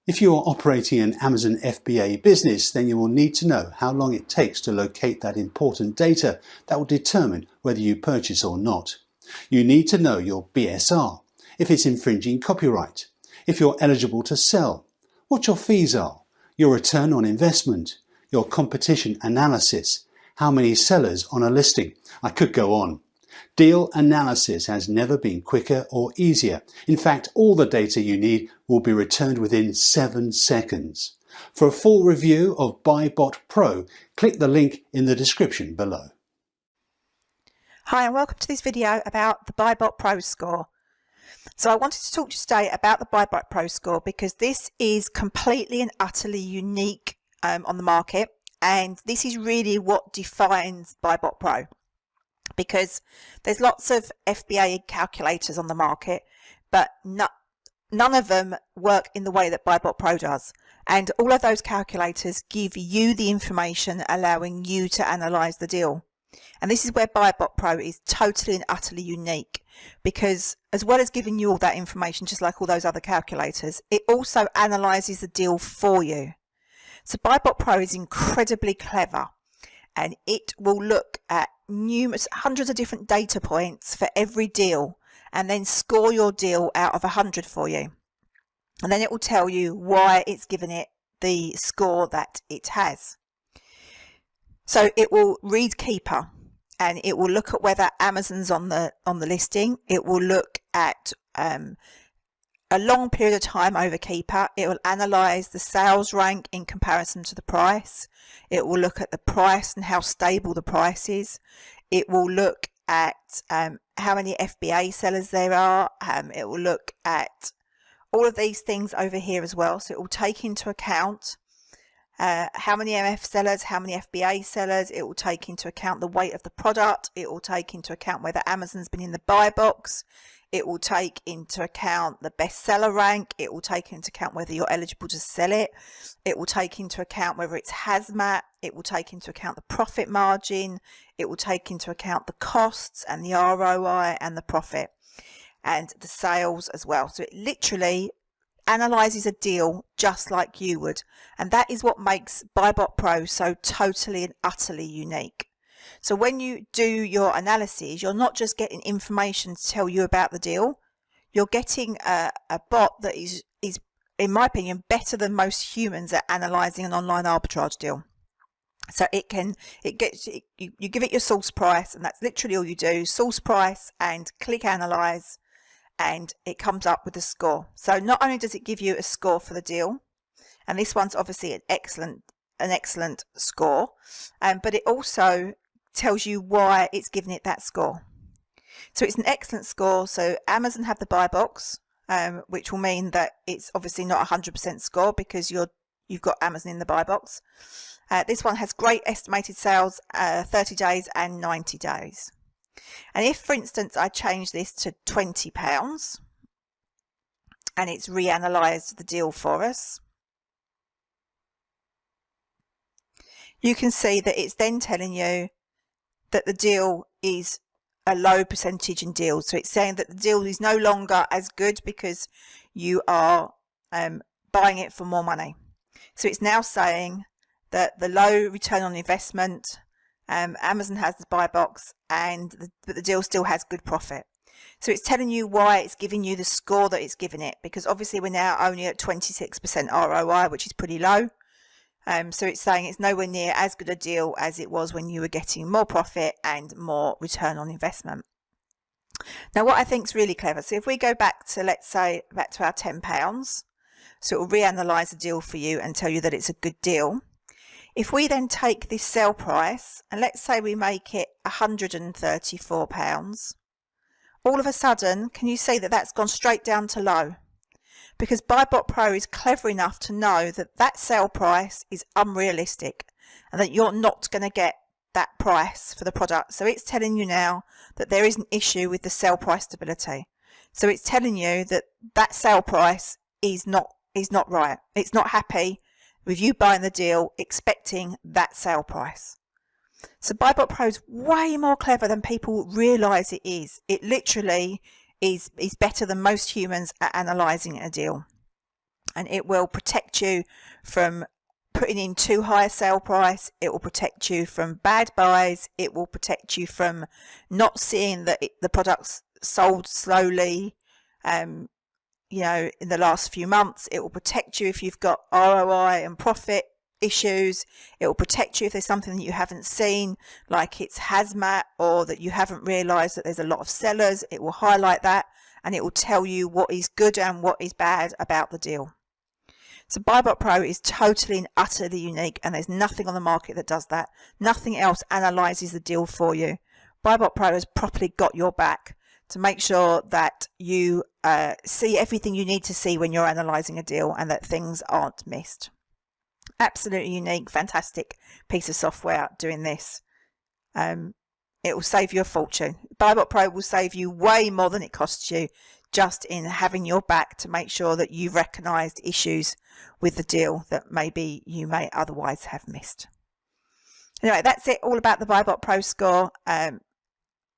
If you are operating an Amazon FBA business, then you will need to know how long it takes to locate that important data that will determine whether you purchase or not. You need to know your BSR, if it's infringing copyright, if you're eligible to sell, what your fees are, your return on investment, your competition analysis, how many sellers on a listing. I could go on. Deal analysis has never been quicker or easier. In fact, all the data you need will be returned within 7 seconds. For a full review of Buybot Pro, click the link in the description below. Hi and welcome to this video about the Buybot Pro Score. So I wanted to talk to you today about the Buybot Pro Score because this is completely and utterly unique on the market, and this is really what defines Buybot Pro. Because there's lots of FBA calculators on the market, but none of them work in the way that Buybot Pro does. And all of those calculators give you the information allowing you to analyze the deal. And this is where Buybot Pro is totally and utterly unique, because as well as giving you all that information, just like all those other calculators, it also analyzes the deal for you. So Buybot Pro is incredibly clever, and it will look at hundreds of different data points for every deal and then score your deal out of 100 for you. And then it will tell you why it's given it the score that it has. So it will read Keeper, and it will look at whether Amazon's on the listing. It will look at a long period of time over Keeper. It will analyze the sales rank in comparison to the price. It will look at the price and how stable the price is. It will look at how many FBA sellers there are. It will look at all of these things over here as well. So it will take into account how many MF sellers, how many FBA sellers. It will take into account the weight of the product. It will take into account whether Amazon's been in the buy box. It will take into account the bestseller rank. It will take into account whether you're eligible to sell it. It will take into account whether it's hazmat. It will take into account the profit margin. It will take into account the costs and the ROI and the profit and the sales as well. So it literally analyzes a deal just like you would. And that is what makes Buybot Pro so totally and utterly unique. So when you do your analysis, you're not just getting information to tell you about the deal. You're getting a bot that is, in my opinion, better than most humans at analysing an online arbitrage deal. So you give it your source price, and that's literally all you do. Source price and click analyse, and it comes up with a score. So not only does it give you a score for the deal, and this one's obviously an excellent score, but it also tells you why it's given it that score. So it's an excellent score. So Amazon have the buy box, which will mean that it's obviously not 100% score because you've got Amazon in the buy box. This one has great estimated sales, 30 days and 90 days. And if, for instance, I change this to £20 and it's reanalyzed the deal for us, you can see that it's then telling you that the deal is a low percentage in deals. So it's saying that the deal is no longer as good because you are buying it for more money. So it's now saying that the low return on investment, Amazon has the buy box, but the deal still has good profit. So it's telling you why it's giving you the score that it's giving it, because obviously we're now only at 26% ROI, which is pretty low. So it's saying it's nowhere near as good a deal as it was when you were getting more profit and more return on investment. Now, what I think is really clever, so if we go back to, let's say, back to our £10, so it will reanalyze the deal for you and tell you that it's a good deal. If we then take this sell price and let's say we make it £134, all of a sudden, can you see that that's gone straight down to low? Because Buybot Pro is clever enough to know that that sale price is unrealistic and that you're not going to get that price for the product. So it's telling you now that there is an issue with the sale price stability. So it's telling you that that sale price is not right. It's not happy with you buying the deal expecting that sale price. So Buybot Pro is way more clever than people realise it is. It literally is better than most humans at analysing a deal. and it will protect you from putting in too high a sale price. It will protect you from bad buys. It will protect you from not seeing that the products sold slowly, in the last few months. It will protect you if you've got ROI and profit issues. It will protect you if there's something that you haven't seen, like it's hazmat, or that you haven't realized that there's a lot of sellers. It will highlight that, and it will tell you what is good and what is bad about the deal. So Buybot Pro is totally and utterly unique, and there's nothing on the market that does that. Nothing else analyzes the deal for you. Buybot Pro has properly got your back to make sure that you see everything you need to see when you're analysing a deal, and that things aren't missed. Absolutely unique, fantastic piece of software doing this. It will save you a fortune. Buybot Pro will save you way more than it costs you, just in having your back to make sure that you've recognised issues with the deal that maybe you may otherwise have missed. Anyway, that's it all about the Buybot Pro Score.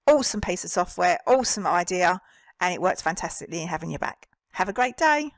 Awesome piece of software, awesome idea, and it works fantastically in having your back. Have a great day.